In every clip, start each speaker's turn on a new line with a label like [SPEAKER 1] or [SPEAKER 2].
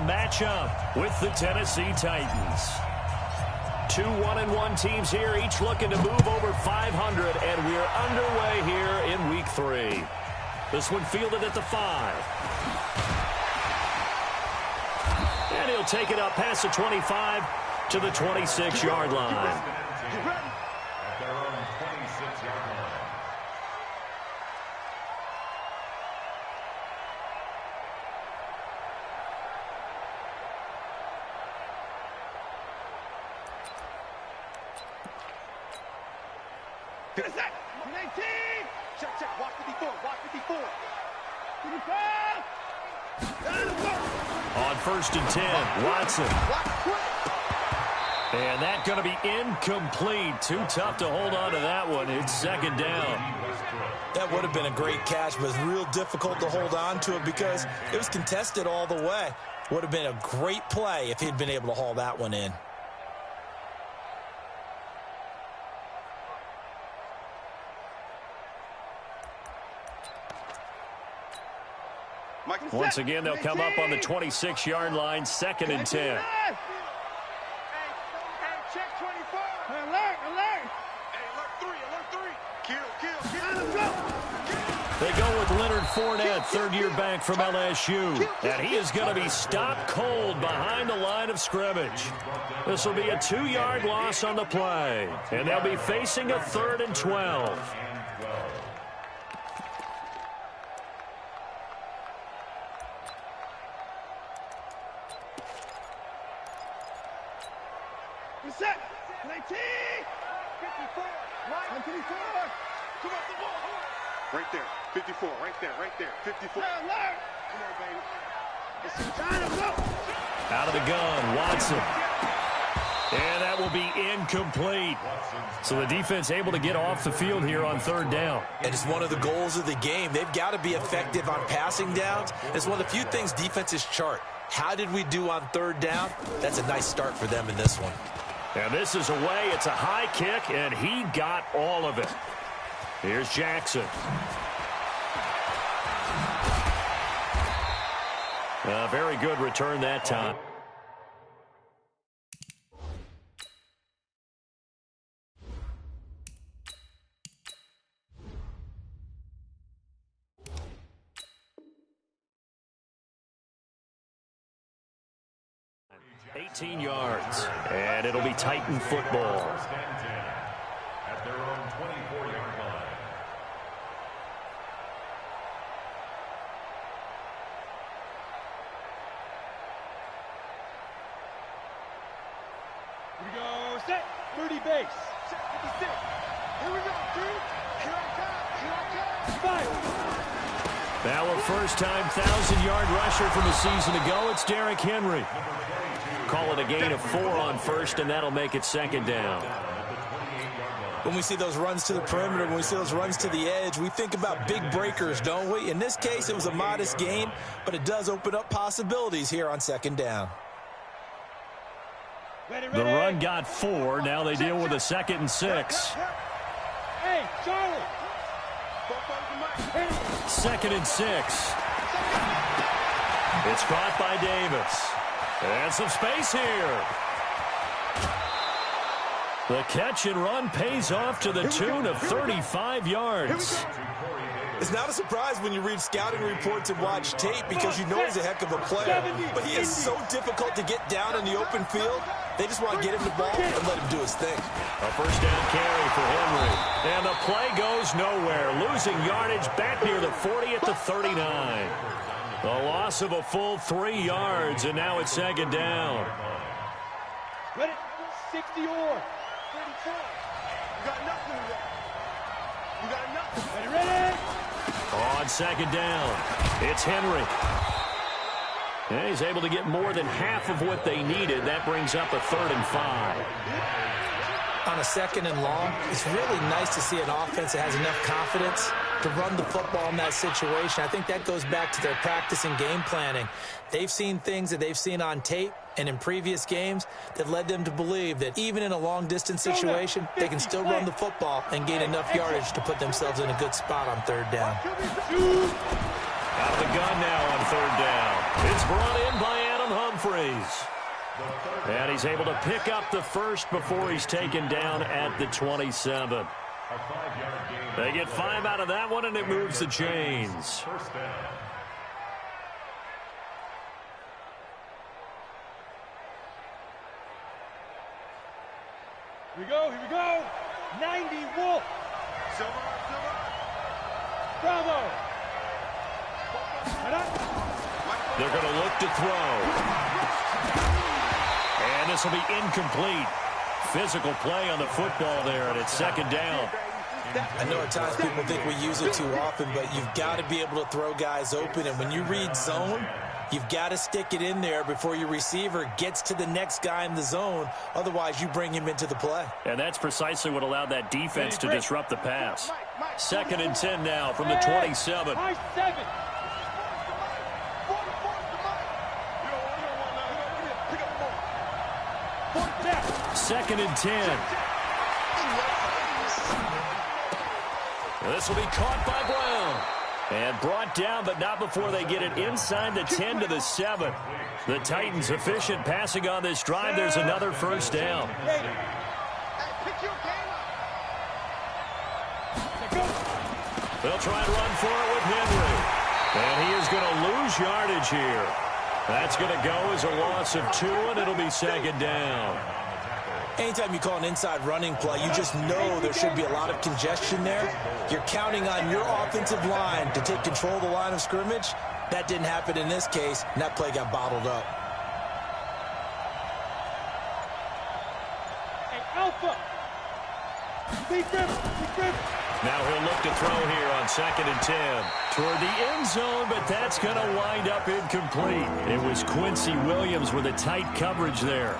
[SPEAKER 1] match up with the Tennessee Titans. 2 1-1 teams here, each looking to move over 500, and we're underway here in Week 3. This one fielded at the 5. And he'll take it up past the 25 to the 26-yard line. On 1st and 10, Watson. And that's going to be incomplete. Too tough to hold on to that one. It's 2nd down.
[SPEAKER 2] That would have been a great catch, but it's real difficult to hold on to it because it was contested all the way. Would have been a great play if he'd been able to haul that one in.
[SPEAKER 1] Once again, they'll come up on the 26-yard line, 2nd and 10. They go with Leonard Fournette, third-year back from LSU. And he is going to be stopped cold behind the line of scrimmage. This will be a 2-yard loss on the play. And they'll be facing a 3rd and 12.
[SPEAKER 3] Set. 19. 54. 54. Come on, the ball. Right there. 54. Right there. Right there. 54. Come on, baby. It's time to go.
[SPEAKER 1] Out of the gun, Watson. And that will be incomplete. So the defense able to get off the field here on 3rd down.
[SPEAKER 2] And it's one of the goals of the game. They've got to be effective on passing downs. It's one of the few things defenses chart. How did we do on 3rd down? That's a nice start for them in this one.
[SPEAKER 1] And this is away. It's a high kick, and he got all of it. Here's Jackson. A very good return that time. $18 yards, and it'll be Titan football.
[SPEAKER 4] At their own 24-yard line.
[SPEAKER 3] Here we go. Set. 30 base. Set. 56. Here we go, dude. Here I come. Here I come. Fire.
[SPEAKER 1] Now a first-time 1,000-yard rusher from a season ago. It's Derrick Henry. Call it a gain of 4 on 1st, and that'll make it 2nd down.
[SPEAKER 2] When we see those runs to the perimeter, when we see those runs to the edge, we think about big breakers, don't we? In this case, it was a modest gain, but it does open up possibilities here on 2nd down.
[SPEAKER 1] The run got 4. Now they deal with a 2nd and 6.
[SPEAKER 3] Hey, Charlie.
[SPEAKER 1] 2nd and 6. It's caught by Davis. And some space here. The catch and run pays off to the tune of 35 yards.
[SPEAKER 2] It's not a surprise when you read scouting reports and watch tape because you know he's a heck of a player. But he is so difficult to get down in the open field. They just want to get him the ball and let him do his thing.
[SPEAKER 1] A first down carry for Henry. And the play goes nowhere. Losing yardage back near the 40 at the 39. The loss of a full 3 yards, and now it's 2nd down.
[SPEAKER 3] Ready? 60 or 34. You got nothing with that. You got nothing. Ready?
[SPEAKER 1] On 2nd down, it's Henry. And he's able to get more than half of what they needed. That brings up a 3rd and 5.
[SPEAKER 2] On a 2nd and long, it's really nice to see an offense that has enough confidence to run the football in that situation. I think that goes back to their practice and game planning. They've seen things that they've seen on tape and in previous games that led them to believe that even in a long-distance situation, they can still run the football and gain enough yardage to put themselves in a good spot on 3rd down.
[SPEAKER 1] Out of the gun now on 3rd down. It's brought in by Adam Humphrey. And he's able to pick up the first before he's taken down at the 27. They get 5 out of that one, and it moves the chains.
[SPEAKER 3] Here we go, here we go. 90 Wolf. Silver. Bravo.
[SPEAKER 1] They're going to look to throw. And this will be incomplete. Physical play on the football there, and it's second down.
[SPEAKER 2] I know at times people think we use it too often, but you've got to be able to throw guys open. And when you read zone, you've got to stick it in there before your receiver gets to the next guy in the zone. Otherwise, you bring him into the play.
[SPEAKER 1] And that's precisely what allowed that defense to disrupt the pass. Second and 10 now from the 27. Second and 10. This will be caught by Brown. And brought down, but not before they get it inside the 10 to the 7. The Titans efficient passing on this drive. There's another first down. They'll try and run for it with Henry. And he is going to lose yardage here. That's going to go as a loss of 2, and it'll be second down.
[SPEAKER 2] Anytime you call an inside running play, you just know there should be a lot of congestion there. You're counting on your offensive line to take control of the line of scrimmage. That didn't happen in this case, and that play got bottled up.
[SPEAKER 3] Hey, Alpha!
[SPEAKER 1] Now he'll look to throw here on second and 10. Toward the end zone, but that's going to wind up incomplete. It was Quincy Williams with a tight coverage there.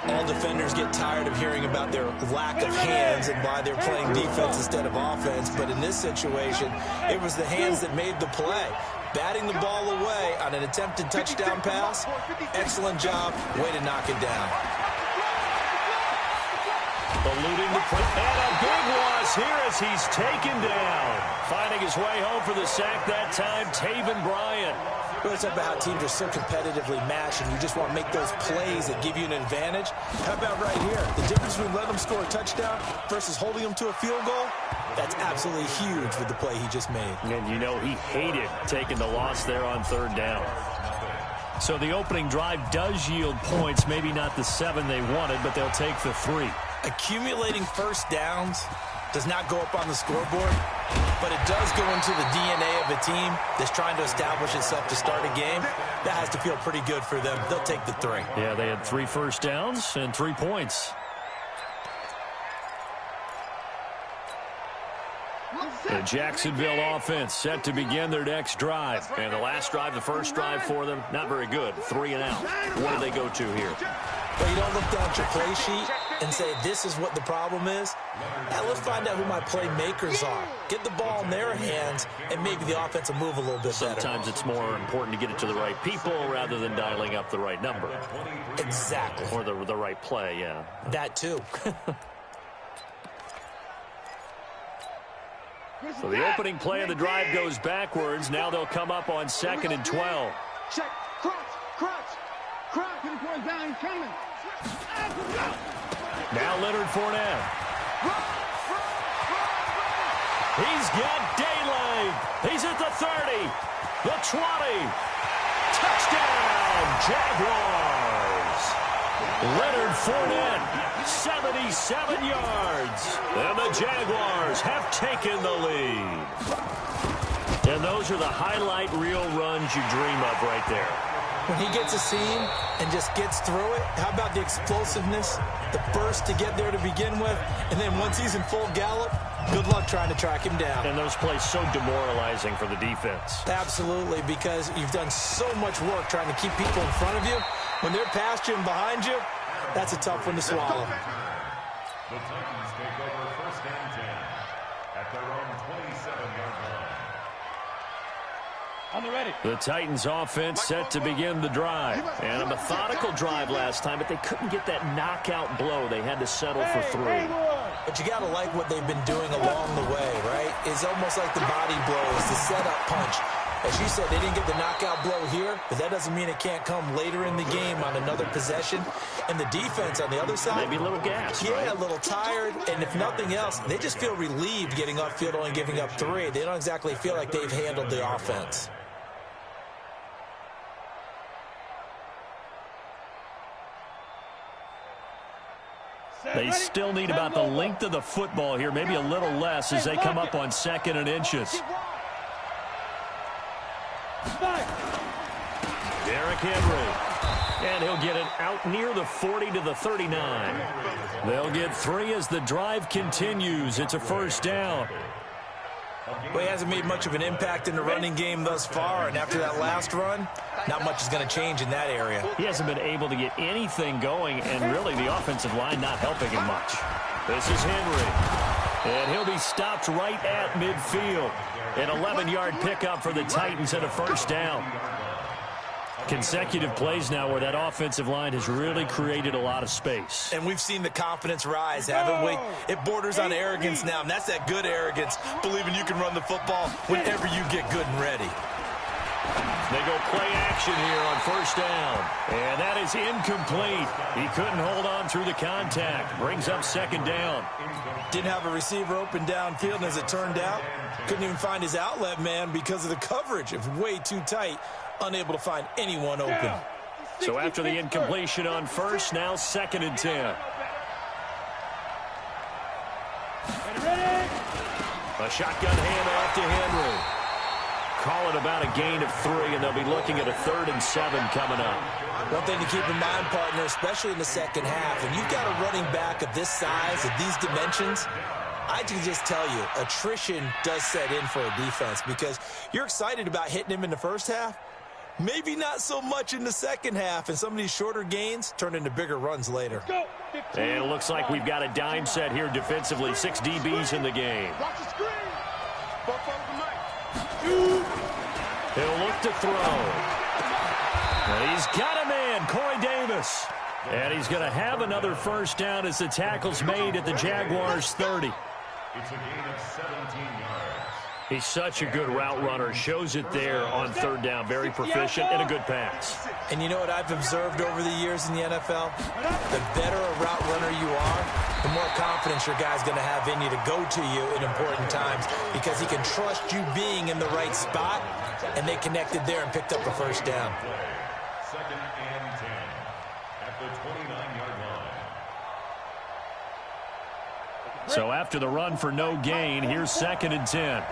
[SPEAKER 2] All defenders get tired of hearing about their lack of hands and why they're playing defense instead of offense. But in this situation, it was the hands that made the play. Batting the ball away on an attempted touchdown pass. Excellent job. Way to knock it down.
[SPEAKER 1] Eluding the play. And a big loss here as he's taken down. Finding his way home for the sack that time, Taven Bryant.
[SPEAKER 2] Really talk about how teams are so competitively matched, and you just want to make those plays that give you an advantage. How about right here? The difference between letting them score a touchdown versus holding them to a field goal, that's absolutely huge with the play he just made.
[SPEAKER 1] And you know he hated taking the loss there on third down. So the opening drive does yield points, maybe not the 7 they wanted, but they'll take the 3.
[SPEAKER 2] Accumulating first downs does not go up on the scoreboard, but it does go into the DNA of a team that's trying to establish itself to start a game. That has to feel pretty good for them. They'll take the 3.
[SPEAKER 1] Yeah, they had 3 first downs and 3 points. The Jacksonville offense set to begin their next drive. And the last drive, the first drive for them, not very good. 3 and out. What do they go to here?
[SPEAKER 2] Well, you don't look down at your play sheet and say, this is what the problem is. Now, let's find out who my playmakers are. Get the ball in their hands, and maybe the offense will move a little bit better.
[SPEAKER 1] Sometimes it's more important to get it to the right people rather than dialing up the right number.
[SPEAKER 2] Exactly.
[SPEAKER 1] Or the right play, yeah.
[SPEAKER 2] That, too.
[SPEAKER 1] So the opening play of the drive goes backwards. Now they'll come up on second and 12.
[SPEAKER 3] Check. Crunch. Pinpoint down, coming.
[SPEAKER 1] Now Leonard Fournette. He's got daylight. He's at the 30, the 20. Touchdown, Jaguars. Leonard Fournette, 77 yards. And the Jaguars have taken the lead. And those are the highlight reel runs you dream of right there.
[SPEAKER 2] When he gets a seam and just gets through it, how about the explosiveness, the burst to get there to begin with, and then once he's in full gallop, good luck trying to track him down.
[SPEAKER 1] And those plays so demoralizing for the defense.
[SPEAKER 2] Absolutely, because you've done so much work trying to keep people in front of you. When they're past you and behind you, that's a tough one to swallow.
[SPEAKER 4] The Titans take over first and 10 at their own 27-yard line.
[SPEAKER 3] On the ready.
[SPEAKER 1] The Titans offense set to begin the drive. And a methodical drive last time, but they couldn't get that knockout blow. They had to settle for 3.
[SPEAKER 2] But you got to like what they've been doing along the way, right? It's almost like the body blows, the setup punch. As you said, they didn't get the knockout blow here, but that doesn't mean it can't come later in the game on another possession. And the defense on the other side,
[SPEAKER 1] maybe a little gas.
[SPEAKER 2] Yeah,
[SPEAKER 1] right?
[SPEAKER 2] a little tired. And if nothing else, they just feel relieved getting upfield, only giving up 3. They don't exactly feel like they've handled the offense.
[SPEAKER 1] They still need about the length of the football here, maybe a little less as they come up on 2nd and inches. Derrick Henry. And he'll get it out near the 40 to the 39. They'll get 3 as the drive continues. It's a first down.
[SPEAKER 2] Well, he hasn't made much of an impact in the running game thus far, and after that last run, not much is going to change in that area.
[SPEAKER 1] He hasn't been able to get anything going, and really the offensive line not helping him much. This is Henry, and he'll be stopped right at midfield. An 11-yard pickup for the Titans and a first down. Consecutive plays now where that offensive line has really created a lot of space.
[SPEAKER 2] And we've seen the confidence rise, haven't we? It borders on arrogance now, and that's that good arrogance, believing you can run the football whenever you get good and ready.
[SPEAKER 1] They go play action here on first down. And that is incomplete. He couldn't hold on through the contact. Brings up 2nd down.
[SPEAKER 2] Didn't have a receiver open downfield, and as it turned out, couldn't even find his outlet man because of the coverage. It was way too tight. Unable to find anyone open.
[SPEAKER 1] So after the incompletion on first, now 2nd and 10. A shotgun handoff to Henry. Call it about a gain of 3, and they'll be looking at a 3rd and 7 coming up.
[SPEAKER 2] One thing to keep in mind, partner, especially in the second half, when you've got a running back of this size, of these dimensions, I can just tell you, attrition does set in for a defense because you're excited about hitting him in the first half. Maybe not so much in the second half, and some of these shorter gains turn into bigger runs later.
[SPEAKER 1] And it looks like we've got a dime set here defensively. 6 DBs in the game. He'll look to throw. And he's got a man, Corey Davis. And he's going to have another first down as the tackle's made at the Jaguars' 30.
[SPEAKER 4] It's a gain of 17 yards.
[SPEAKER 1] He's such a good route runner. Shows it there on 3rd down. Very proficient and a good pass.
[SPEAKER 2] And you know what I've observed over the years in the NFL? The better a route runner you are, the more confidence your guy's going to have in you to go to you in important times because he can trust you being in the right spot, and they connected there and picked up a first down.
[SPEAKER 4] 2nd and 10 at the 29-yard line.
[SPEAKER 1] So after the run for no gain, here's 2nd and 10.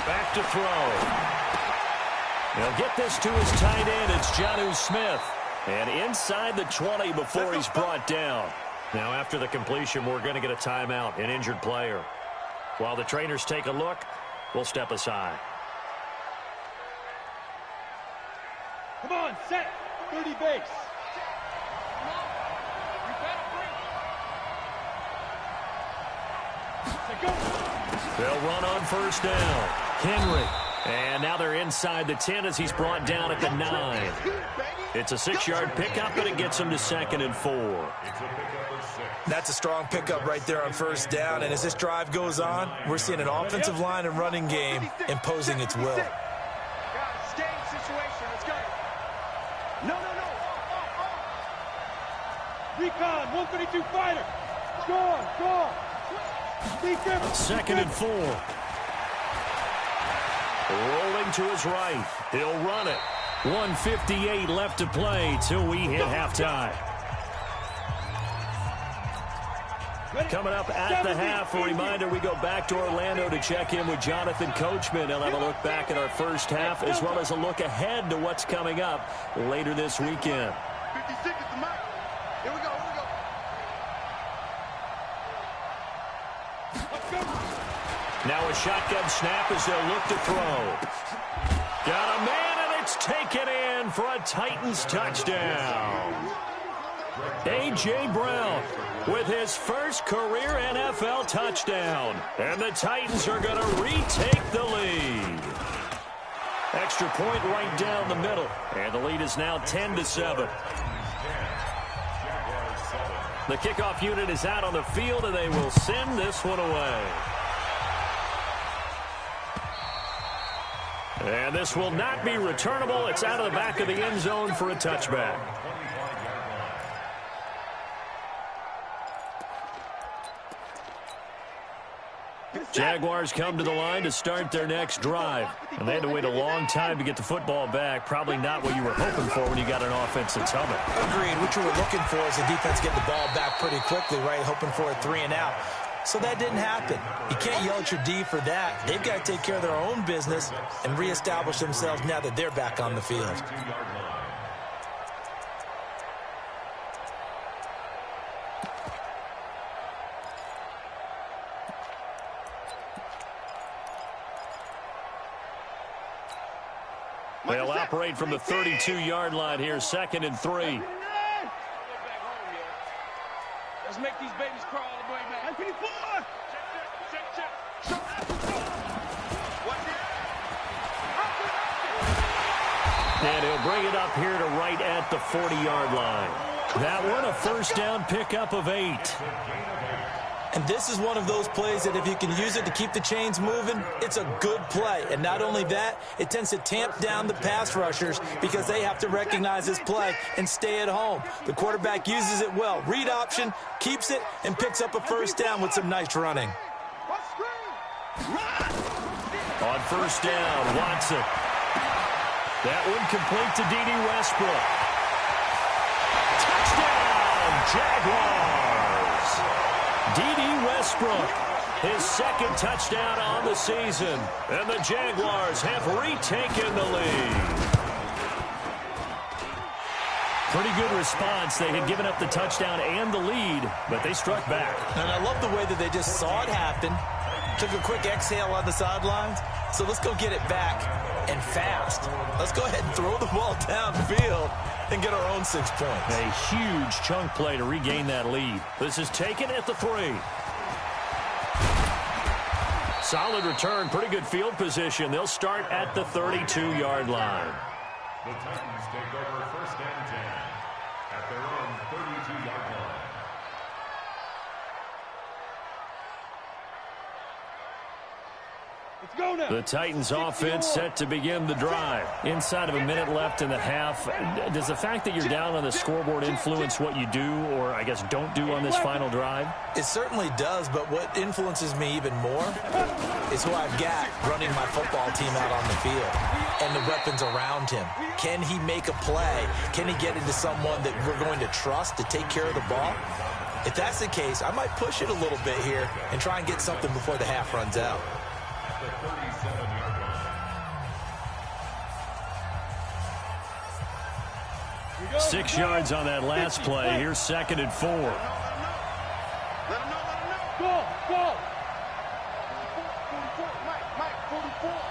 [SPEAKER 1] Back to throw. He'll get this to his tight end. It's Jonnu Smith. And inside the 20 before he's brought down. Now after the completion, we're going to get a timeout, an injured player. While the trainers take a look, we'll step aside.
[SPEAKER 3] Come on, set. 30 base.
[SPEAKER 1] They'll run on first down. Henry. And now they're inside the 10 as he's brought down at the 9. It's a 6-yard pickup, and it gets him to 2nd and 4.
[SPEAKER 2] That's a strong pickup right there on first down. And as this drive goes on, we're seeing an offensive line and running game imposing its will.
[SPEAKER 3] Recon, 132 fighter. Gone.
[SPEAKER 1] 2nd and 4. Rolling to his right. He'll run it. 1:58 left to play till we hit halftime. Coming up at the half, a reminder, we go back to Orlando to check in with Jonathan Coachman. He'll have a look back at our first half as well as a look ahead to what's coming up later this weekend.
[SPEAKER 3] 50 seconds to Mike. Here we go.
[SPEAKER 1] Now a shotgun snap as they'll look to throw. Got a man, and it's taken in for a Titans touchdown. A.J. Brown with his first career NFL touchdown. And the Titans are going to retake the lead. Extra point right down the middle. And the lead is now 10-7. The kickoff unit is out on the field, and they will send this one away. And this will not be returnable. It's out of the back of the end zone for a touchback. Jaguars come to the line to start their next drive. And they had to wait a long time to get the football back. Probably not what you were hoping for when you got an offense that's humming.
[SPEAKER 2] Agreed. What you were looking for is the defense getting the ball back pretty quickly, right? Hoping for a 3-and-out. So that didn't happen. You can't yell at your D for that. They've got to take care of their own business and reestablish themselves now that they're back on the field.
[SPEAKER 1] They'll operate from the 32-yard line here, 2nd and 3.
[SPEAKER 3] Let's make these babies crawl all the way back. 24.
[SPEAKER 1] And he'll bring it up here to right at the 40-yard line. That one, a first down pickup of 8.
[SPEAKER 2] And this is one of those plays that if you can use it to keep the chains moving, it's a good play. And not only that, it tends to tamp down the pass rushers because they have to recognize this play and stay at home. The quarterback uses it well. Read option, keeps it, and picks up a first down with some nice running.
[SPEAKER 1] On first down, Watson. That one complete to D.D. Westbrook. Touchdown, Jaguars! D.D. Westbrook, his 2nd touchdown on the season. And the Jaguars have retaken the lead. Pretty good response. They had given up the touchdown and the lead, but they struck back.
[SPEAKER 2] And I love the way that they just saw it happen, took a quick exhale on the sidelines. So let's go get it back and fast. Let's go ahead and throw the ball downfield and get our own 6 points.
[SPEAKER 1] A huge chunk play to regain that lead. This is taken at the 3. Solid return, pretty good field position. They'll start at the 32-yard line.
[SPEAKER 4] The Titans take over 1st and 10 at their own 32-yard line.
[SPEAKER 3] Let's go now.
[SPEAKER 1] The Titans offense set to begin the drive. Inside of a minute left in the half. Does the fact that you're down on the scoreboard influence what you do, or I guess don't do on this final drive?
[SPEAKER 2] It certainly does, but what influences me even more is who I've got running my football team out on the field and the weapons around him. Can he make a play? Can he get into someone that we're going to trust to take care of the ball? If that's the case, I might push it a little bit here and try and get something before the half runs out.
[SPEAKER 4] The 37-yard line.
[SPEAKER 1] 6 yards on that last play. Here's 2nd and 4.
[SPEAKER 3] Let him know. Go. 44.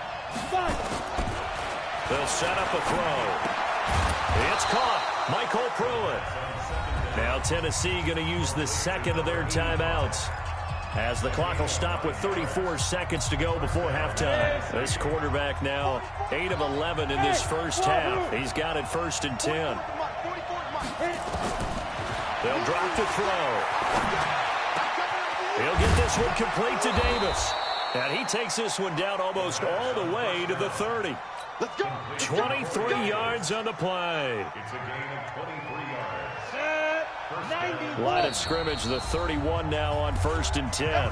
[SPEAKER 1] They'll set up a throw. It's caught. Michael Pruitt. Now Tennessee going to use the 2nd of their timeouts, as the clock will stop with 34 seconds to go before halftime. This quarterback now 8 of 11 in this first half. He's got it 1st and 10. They'll drop the throw. He'll get this one complete to Davis. And he takes this one down almost all the way to the 30. 23 yards on the play.
[SPEAKER 4] It's a gain of 23 yards.
[SPEAKER 1] Line of scrimmage, the 31 now on 1st and 10.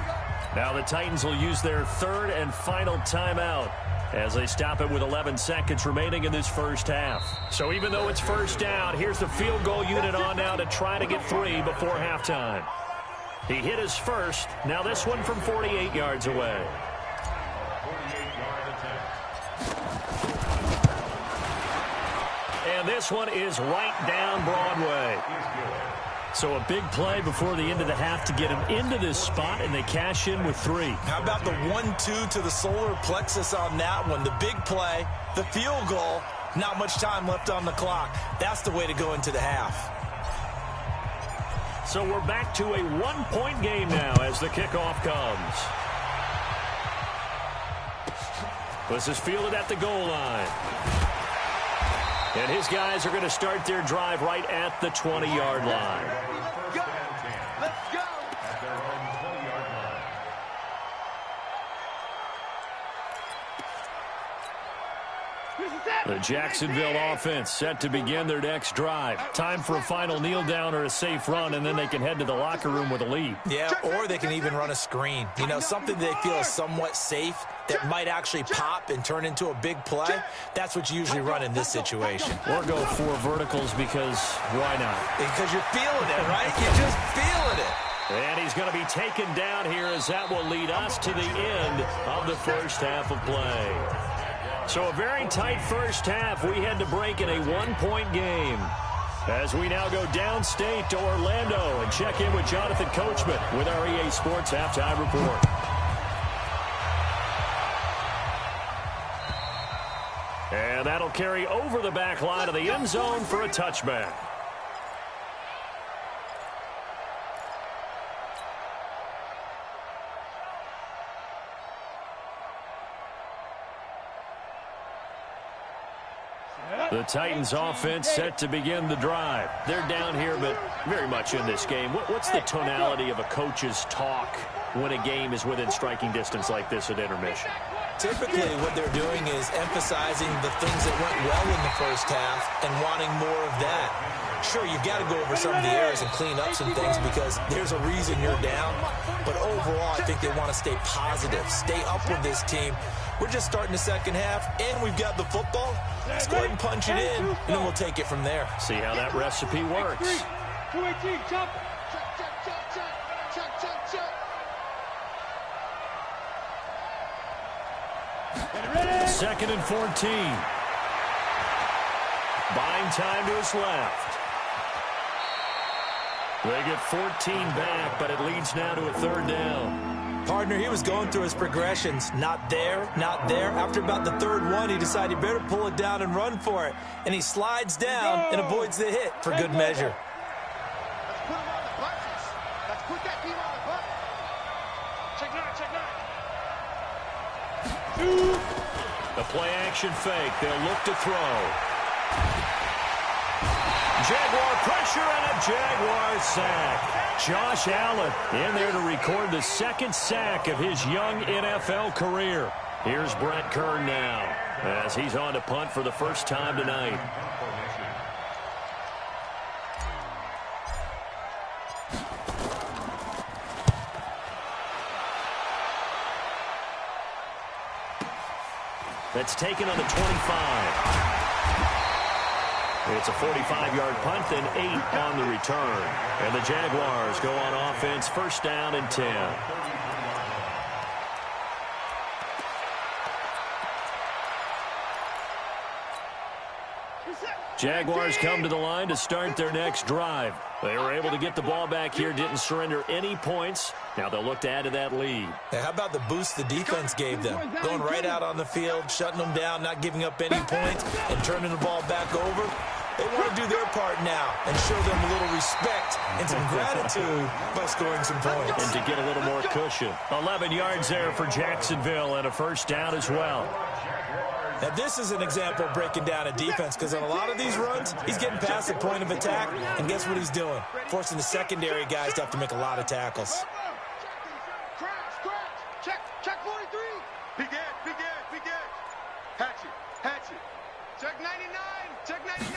[SPEAKER 1] Now the Titans will use their 3rd and final timeout as they stop it with 11 seconds remaining in this first half. So even though it's first down, here's the field goal unit on now to try to get 3 before halftime. He hit his first. Now this one from 48 yards away.
[SPEAKER 4] 48-yard attempt.
[SPEAKER 1] And this one is right down Broadway. So a big play before the end of the half to get him into this spot, and they cash in with 3.
[SPEAKER 2] How about the 1-2 to the solar plexus on that one? The big play, the field goal, not much time left on the clock. That's the way to go into the half.
[SPEAKER 1] So we're back to a 1-point game now as the kickoff comes. This is fielded at the goal line. And his guys are going to start their drive right at the 20-yard line.
[SPEAKER 3] Let's go.
[SPEAKER 4] At their own 20-yard line.
[SPEAKER 1] The Jacksonville offense set to begin their next drive. Time for a final kneel down or a safe run, and then they can head to the locker room with a lead.
[SPEAKER 2] Yeah, or they can even run a screen. You know, something they feel is somewhat safe that might actually pop and turn into a big play. That's what you usually run in this situation.
[SPEAKER 1] Or go 4 verticals because why not?
[SPEAKER 2] Because you're feeling it, right? You're just feeling it.
[SPEAKER 1] And he's going to be taken down here as that will lead us to the end of the first half of play. So a very tight first half. We had to break in a 1-point game. As we now go downstate to Orlando and check in with Jonathan Coachman with our EA Sports Halftime Report. And that'll carry over the back line of the end zone for a touchback. The Titans offense set to begin the drive. They're down here, but very much in this game. What's the tonality of a coach's talk when a game is within striking distance like this at intermission?
[SPEAKER 2] Typically, what they're doing is emphasizing the things that went well in the first half and wanting more of that. Sure, you've got to go over some of the errors and clean up some things because there's a reason you're down. But overall, I think they want to stay positive, stay up with this team. We're just starting the second half, and we've got the football. Let's go ahead and punch it in, and then we'll take it from there.
[SPEAKER 1] See how that recipe works.
[SPEAKER 3] 218, jump. Check.
[SPEAKER 1] 2nd and 14. Buying time to his left. They get 14 back, but it leads now to a 3rd down.
[SPEAKER 2] Partner, he was going through his progressions. Not there, not there. After about the 3rd one, he decided he better pull it down and run for it. And he slides down and avoids the hit for good measure.
[SPEAKER 3] Let's put him on the buttons. Let's put that team on the button. Check 9, check 9.
[SPEAKER 1] The play action fake. They'll look to throw. Jaguar pressure and a Jaguar sack. Josh Allen in there to record the 2nd sack of his young NFL career. Here's Brett Kern now as he's on to punt for the first time tonight. That's taken on the 25. It's a 45-yard punt, then 8 on the return. And the Jaguars go on offense, 1st down and 10. Jaguars come to the line to start their next drive. They were able to get the ball back here, didn't surrender any points. Now they'll look to add to that lead.
[SPEAKER 2] Hey, how about the boost the defense gave them? Going right out on the field, shutting them down, not giving up any points, and turning the ball back over. They want to do their part now and show them a little respect and some gratitude by scoring some points.
[SPEAKER 1] And to get a little more cushion. 11 yards there for Jacksonville and a 1st down as well.
[SPEAKER 2] Now, this is an example of breaking down a defense because on a lot of these runs, he's getting past the point of attack, and guess what he's doing? Forcing the secondary guys to have to make a lot of tackles.
[SPEAKER 3] Check 43. Big Ed. Hatchet. Check 99. Check 99.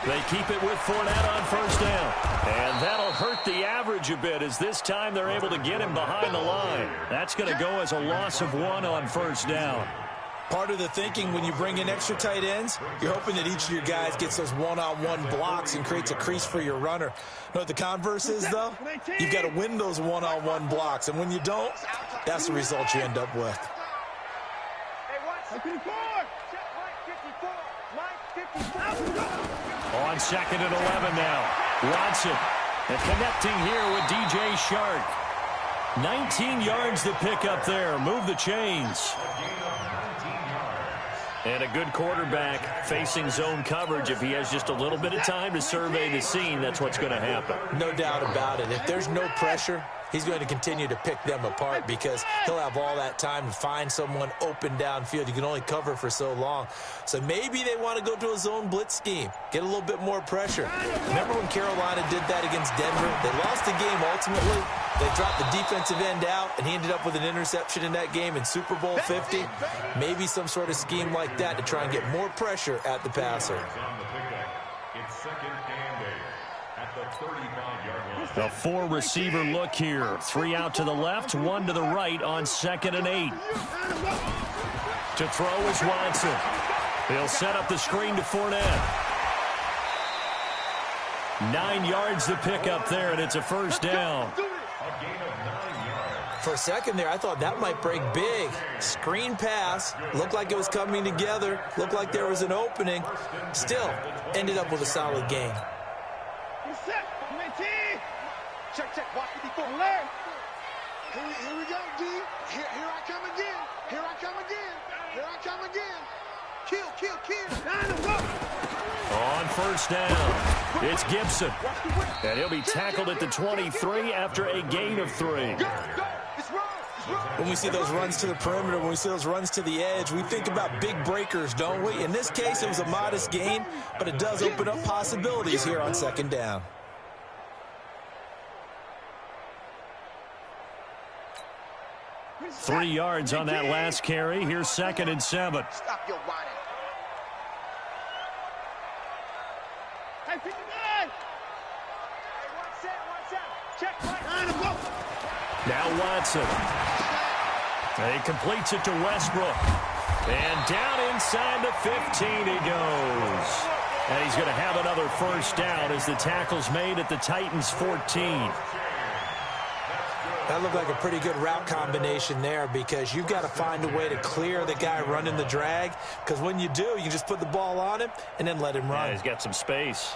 [SPEAKER 1] They keep it with Fournette on 1st down. And that'll hurt the average a bit as this time they're able to get him behind the line. That's going to go as a loss of 1 on 1st down.
[SPEAKER 2] Part of the thinking when you bring in extra tight ends, you're hoping that each of your guys gets those one-on-one blocks and creates a crease for your runner. You know what the converse is, though? You've got to win those one-on-one blocks, and when you don't, that's the result you end up with.
[SPEAKER 1] On 2nd and 11 now. Watson and connecting here with DJ Shark. 19 yards to pick up there. Move the chains. And a good quarterback facing zone coverage. If he has just a little bit of time to survey the scene, that's what's going to happen.
[SPEAKER 2] No doubt about it. If there's no pressure, he's going to continue to pick them apart because he'll have all that time to find someone open downfield. You can only cover for so long. So maybe they want to go to a zone blitz scheme, get a little bit more pressure. Remember when Carolina did that against Denver? They lost the game ultimately. They dropped the defensive end out, and he ended up with an interception in that game in Super Bowl 50. Maybe some sort of scheme like that to try and get more pressure at the passer.
[SPEAKER 4] It's second and 8 at the 35-yard line.
[SPEAKER 1] A four-receiver look here. 3 out to the left, 1 to the right on 2nd and 8. To throw is Watson. He'll set up the screen to Fournette. 9 yards to pick up there, and it's a first down.
[SPEAKER 4] A gain of 9 yards.
[SPEAKER 2] For a second there, I thought that might break big. Screen pass. Looked like it was coming together. Looked like there was an opening. Still, ended up with a solid gain.
[SPEAKER 3] Check. Watch it before. Learn. Here we go, D. Here I come again. Here I come again. Here I come again. Kill.
[SPEAKER 1] On first down, it's Gibson. And he'll be tackled at the 23 after a gain of 3.
[SPEAKER 2] When we see those runs to the perimeter, when we see those runs to the edge, we think about big breakers, don't we? In this case, it was a modest gain, but it does open up possibilities here on 2nd down.
[SPEAKER 1] Three yards on that last carry. Here's 2nd and 7.
[SPEAKER 3] Stop your whining. Hey, 59. Hey, one set. Check right.
[SPEAKER 1] Now Watson. He completes it to Westbrook. And down inside the 15 he goes. And he's going to have another first down as the tackle's made at the Titans' 14.
[SPEAKER 2] That looked like a pretty good route combination there because you've got to find a way to clear the guy running the drag, because when you do, you can just put the ball on him and then let him run.
[SPEAKER 1] Yeah, he's got some space.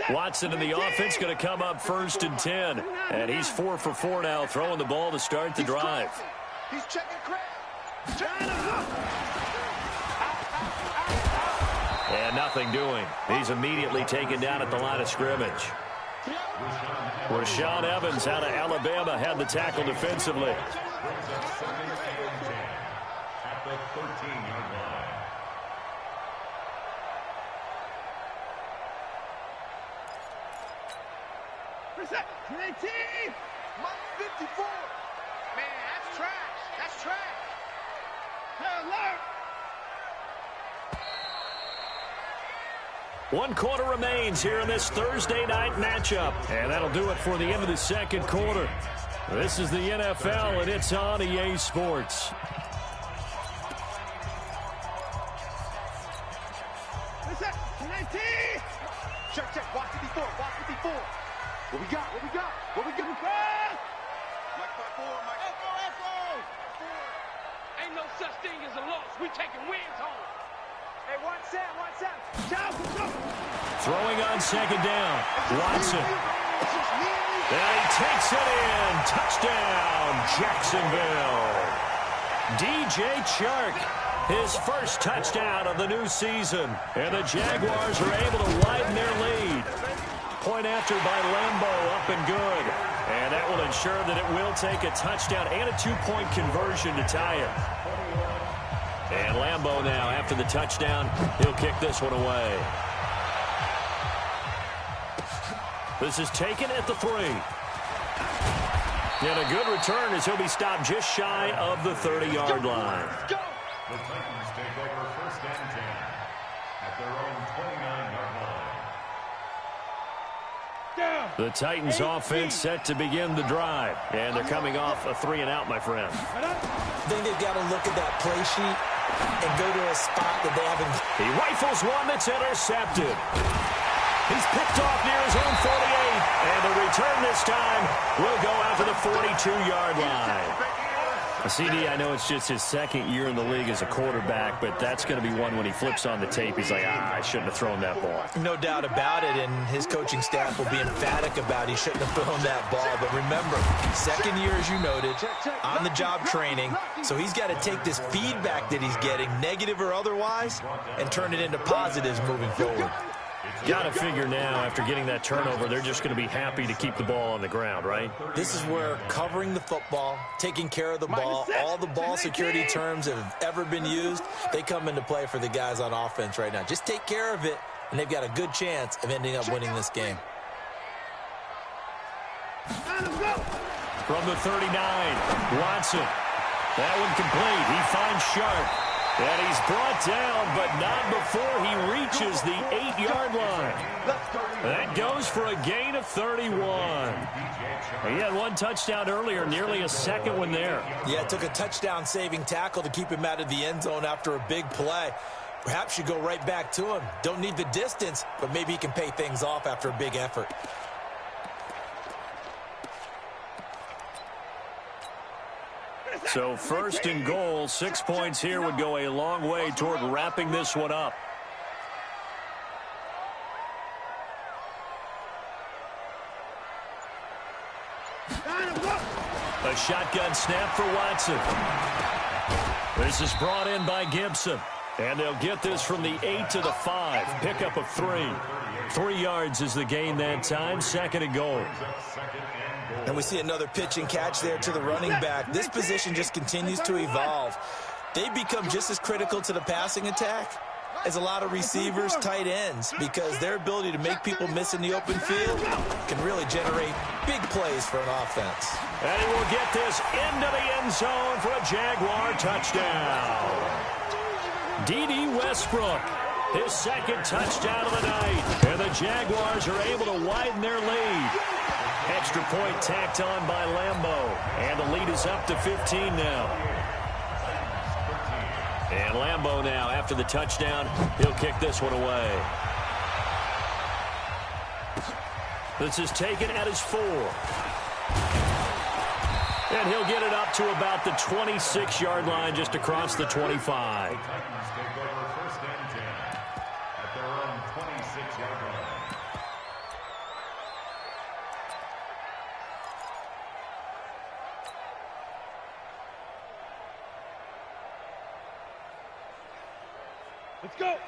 [SPEAKER 1] Watson in the offense going to come up 1st and 10. And he's 4 for 4 now, throwing the ball to start the drive.
[SPEAKER 3] He's checking crap.
[SPEAKER 1] And nothing doing. He's immediately taken down at the line of scrimmage. Rashaan Evans out of Alabama had the tackle defensively.
[SPEAKER 4] Brings up 2nd and 10 at the 13-yard line.
[SPEAKER 3] Reset. 19. 54. Man, that's trash. Alert.
[SPEAKER 1] 1 quarter remains here in this Thursday night matchup. And that'll do it for the end of the 2nd quarter. This is the NFL, and it's on EA Sports.
[SPEAKER 3] Reset. 19. Check. Watch it before. What we got? Mike 5-4. Echo.
[SPEAKER 5] Ain't no such thing as a loss. We taking wins home.
[SPEAKER 3] Hey, one set.
[SPEAKER 1] Throwing on 2nd down. Watson. And he takes it in. Touchdown, Jacksonville. DJ Chark, his first touchdown of the new season. And the Jaguars are able to widen their lead. Point after by Lambeau, up and good. And that will ensure that it will take a touchdown and a 2-point conversion to tie it. And Lambeau now, after the touchdown, he'll kick this one away. This is taken at the 3. And a good return as he'll be stopped just shy of the 30-yard line.
[SPEAKER 4] The Titans take over 1st and 10 at their own 29-yard line.
[SPEAKER 1] The Titans offense set to begin the drive. And they're coming off a 3-and-out, my friend.
[SPEAKER 2] I think they've got to look at that play sheet and go to a spot that they haven't.
[SPEAKER 1] He rifles one that's intercepted. He's picked off near his own 48. And the return this time will go out to the 42-yard line. CD, I know it's just his second year in the league as a quarterback, but that's going to be one when he flips on the tape. He's like, I shouldn't have thrown that ball.
[SPEAKER 2] No doubt about it, and his coaching staff will be emphatic about he shouldn't have thrown that ball. But remember, second year, as you noted, on-the-job training, so he's got to take this feedback that he's getting, negative or otherwise, and turn it into positives moving forward.
[SPEAKER 1] Got to figure now, after getting that turnover, they're just going to be happy to keep the ball on the ground, right?
[SPEAKER 2] This is where covering the football, taking care of the ball, all the ball security terms that have ever been used, they come into play for the guys on offense right now. Just take care of it, and they've got a good chance of ending up winning this game.
[SPEAKER 1] From the 39, Watson. That one complete. He finds Sharp. And he's brought down, but not before he reaches the 8-yard line. That goes for a gain of 31. He had one touchdown earlier, nearly a second one there.
[SPEAKER 2] Yeah, it took a touchdown-saving tackle to keep him out of the end zone after a big play. Perhaps you go right back to him. Don't need the distance, but maybe he can pay things off after a big effort.
[SPEAKER 1] So first and goal, 6 points here would go a long way toward wrapping this one up. A shotgun snap for Watson. This is brought in by Gibson. And they'll get this from the 8 to the 5. Pickup of 3. 3 yards is the gain that time. Second and goal.
[SPEAKER 2] And we see another pitch and catch there to the running back. This position just continues to evolve. They become just as critical to the passing attack as a lot of receivers, tight ends, because their ability to make people miss in the open field can really generate big plays for an offense.
[SPEAKER 1] And he will get this into the end zone for a Jaguar touchdown. D.D. Westbrook, his second touchdown of the night. And the Jaguars are able to widen their lead. Extra point tacked on by Lambeau. And the lead is up to 15 now. And Lambeau now, after the touchdown, he'll kick this one away. This is taken at his 4. And he'll get it up to about the 26-yard line, just across the 25.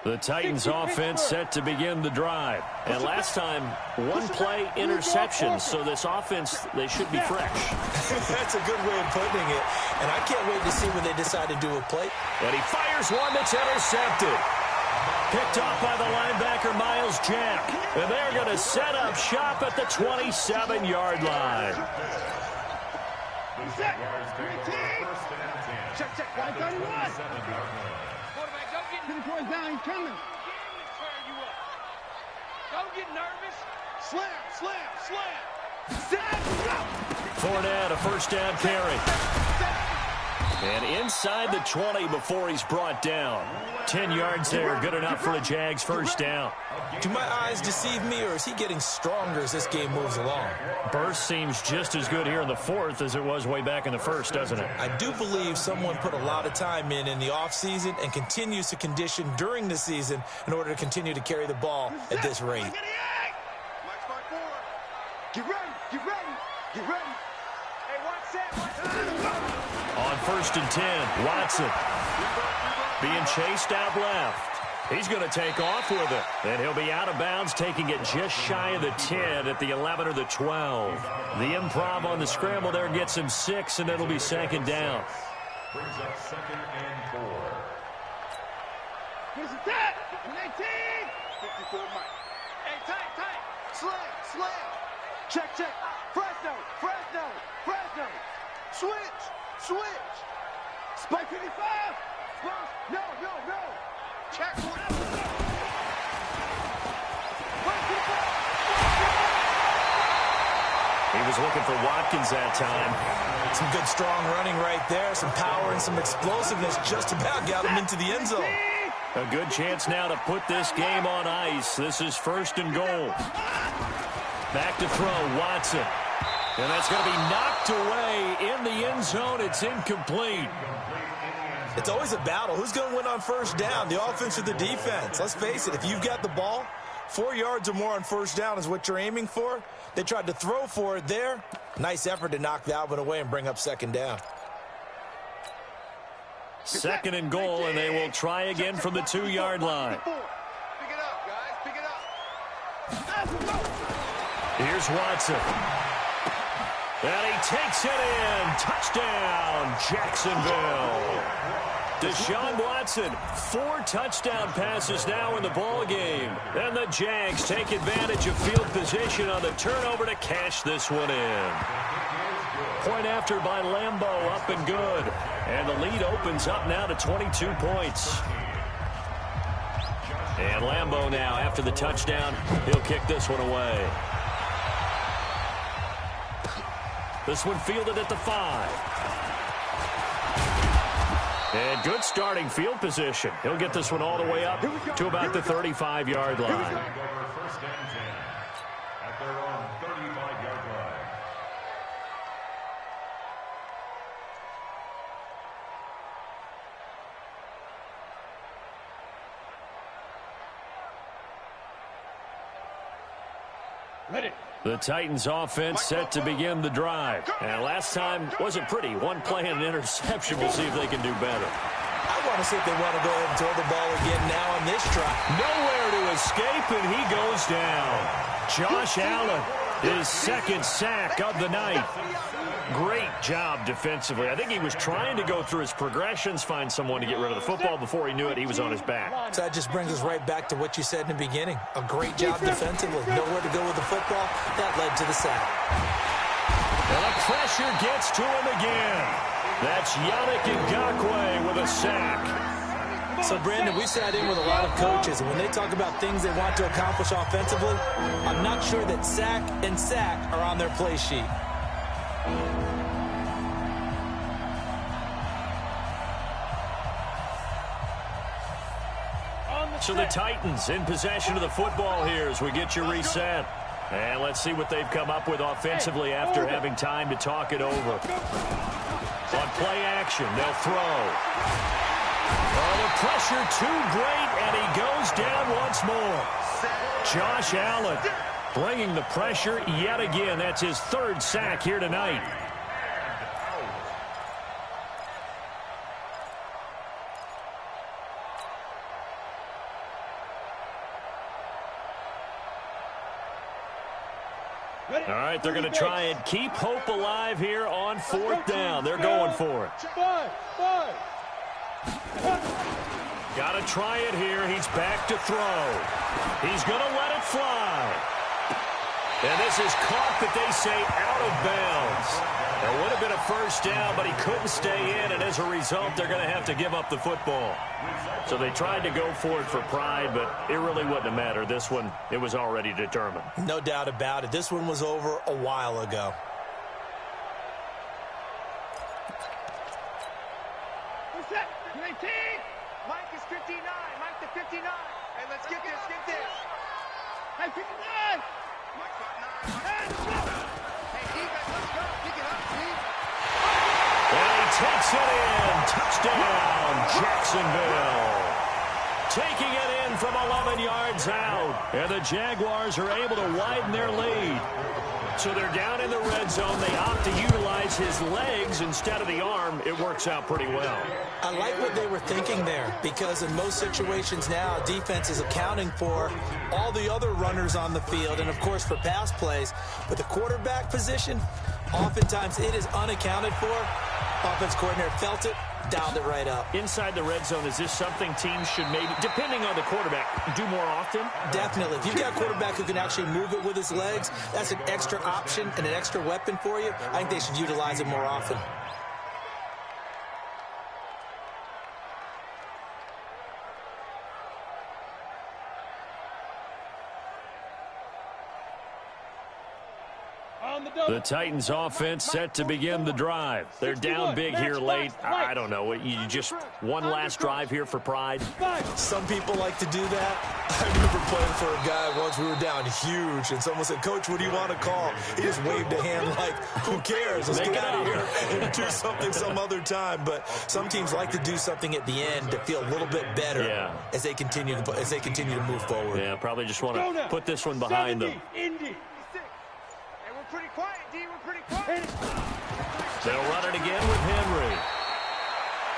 [SPEAKER 1] The Titans offense set to begin the drive. And last time, one play interception. So this offense, they should be fresh.
[SPEAKER 2] That's a good way of putting it. And I can't wait to see when they decide to do a play.
[SPEAKER 1] And he fires one that's intercepted. Picked off by the linebacker, Miles Jack. And they're going to set up shop at the 27-yard line.
[SPEAKER 3] Check. 131. Quarterback, down, he's coming.
[SPEAKER 5] Don't get nervous.
[SPEAKER 3] Slam.
[SPEAKER 1] Fournette, a first down carry. And inside the 20 before he's brought down. 10 yards there, good enough for a Jags first down.
[SPEAKER 2] Do my eyes deceive me, or is he getting stronger as this game moves along?
[SPEAKER 1] Burst seems just as good here in the fourth as it was way back in the first, doesn't it?
[SPEAKER 2] I do believe someone put a lot of time in the offseason and continues to condition during the season in order to continue to carry the ball at this rate.
[SPEAKER 3] Get ready. Hey, one set.
[SPEAKER 1] On first and 10, Watson being chased out left. He's going to take off with it. And he'll be out of bounds, taking it just shy of the 10 at the 11 or the 12. The improv on the scramble there gets him 6, and it'll be second down.
[SPEAKER 4] Brings up second and 4.
[SPEAKER 3] Here's the tap. 19. 54 Mike. Hey, tight. Slam. Check. Fresno. Switch. Spike 55. No. Check.
[SPEAKER 1] He was looking for Watkins that time.
[SPEAKER 2] Some good strong running right there. Some power and some explosiveness just about got him into the end zone.
[SPEAKER 1] A good chance now to put this game on ice. This is first and goal. Back to throw, Watson. And that's going to be knocked away in the end zone. It's incomplete.
[SPEAKER 2] It's always a battle. Who's going to win on first down, the offense or the defense? Let's face it, if you've got the ball, 4 yards or more on first down is what you're aiming for. They tried to throw for it there. Nice effort to knock that one away and bring up second down.
[SPEAKER 1] Second and goal, and they will try again from the 2-yard line.
[SPEAKER 3] Pick it up, guys. Pick it up.
[SPEAKER 1] Here's Watson. And he takes it in. Touchdown, Jacksonville. Deshaun Watson, 4 touchdown passes now in the ball game. And the Jags take advantage of field position on the turnover to cash this one in. Point after by Lambeau, up and good. And the lead opens up now to 22 points. And Lambeau now, after the touchdown, he'll kick this one away. This one fielded at the 5. And good starting field position. He'll get this one all the way up to about the 35-yard line.
[SPEAKER 4] First and 10 at their own 35-yard line.
[SPEAKER 3] Ready.
[SPEAKER 1] The Titans offense set to begin the drive. And last time wasn't pretty. One play and an interception. We'll see if they can do better.
[SPEAKER 2] I want to see if they want to go ahead and throw the ball again now on this drive.
[SPEAKER 1] Nowhere to escape, and he goes down. Josh Allen, his second sack of the night. Great job defensively. I think he was trying to go through his progressions, find someone to get rid of the football. Before he knew it, he was on his back.
[SPEAKER 2] So that just brings us right back to what you said in the beginning. A great job defensively. Nowhere to go with the football. That led to the sack.
[SPEAKER 1] And the pressure gets to him again. That's Yannick Ngakoue with a sack.
[SPEAKER 2] So, Brandon, we sat in with a lot of coaches, and when they talk about things they want to accomplish offensively, I'm not sure that sack and sack are on their play sheet.
[SPEAKER 1] So the Titans in possession of the football here as we get you reset. And let's see what they've come up with offensively after having time to talk it over. On play action, they'll throw. Oh, the pressure too great, and he goes down once more. Josh Allen bringing the pressure yet again. That's his 3rd sack here tonight. All right, they're going to try and keep hope alive here on 4th down. They're going for it. Got to try it here. He's back to throw. He's going to let it fly. And this is caught, but they say out of bounds. It would have been a first down, but he couldn't stay in, and as a result, they're going to have to give up the football. So they tried to go for it for pride, but it really wouldn't have mattered. This one, it was already determined.
[SPEAKER 2] No doubt about it. This one was over a while ago.
[SPEAKER 3] Who's that? 19. Mike is 59. Mike the 59. Hey, let's get this. Get this. Hey, 59. Mike's got 9. Hey, let's go. Hey, defense, let's go. Pick it up, Steve.
[SPEAKER 1] And he takes it in. Touchdown, Jacksonville. Taking it in from 11 yards out. And the Jaguars are able to widen their lead. So they're down in the red zone. They opt to utilize his legs instead of the arm. It works out pretty well.
[SPEAKER 2] I like what they were thinking there, because in most situations now, defense is accounting for all the other runners on the field and, of course, for pass plays. But the quarterback position, oftentimes it is unaccounted for. Offense coordinator felt it, dialed it right up.
[SPEAKER 1] Inside the red zone, is this something teams should maybe, depending on the quarterback, do more often?
[SPEAKER 2] Definitely. If you've got a quarterback who can actually move it with his legs, that's an extra option and an extra weapon for you. I think they should utilize it more often.
[SPEAKER 1] The Titans offense set to begin the drive. They're down big here late. I don't know. You just one last drive here for pride?
[SPEAKER 2] Some people like to do that. I remember playing for a guy once. We were down huge, and someone said, "Coach, what do you want to call?" He just waved a hand like, "Who cares? Let's get out of here and do something some other time." But some teams like to do something at the end to feel a little bit better as they continue to move forward.
[SPEAKER 1] Yeah, probably just want to put this one behind them.
[SPEAKER 3] Pretty quiet, D. We're pretty quiet.
[SPEAKER 1] They'll run it again with Henry.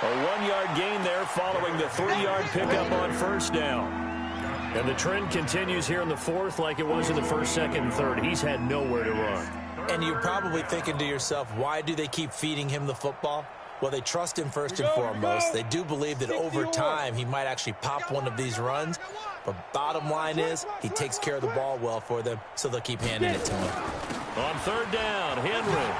[SPEAKER 1] A 1-yard gain there following the 3-yard pickup on first down. And the trend continues here in the fourth like it was in the first, second, and third. He's had nowhere to run.
[SPEAKER 2] And you're probably thinking to yourself, why do they keep feeding him the football? Well, they trust him first and foremost. They do believe that over time he might actually pop one of these runs. But bottom line is he takes care of the ball well for them, so they'll keep handing it to him.
[SPEAKER 1] On third down, Henry.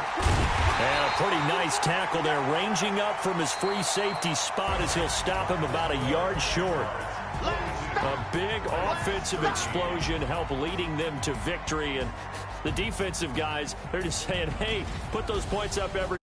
[SPEAKER 1] And a pretty nice tackle there, ranging up from his free safety spot as he'll stop him about a yard short. A big offensive explosion helped leading them to victory. And the defensive guys, they're just saying, hey, put those points up every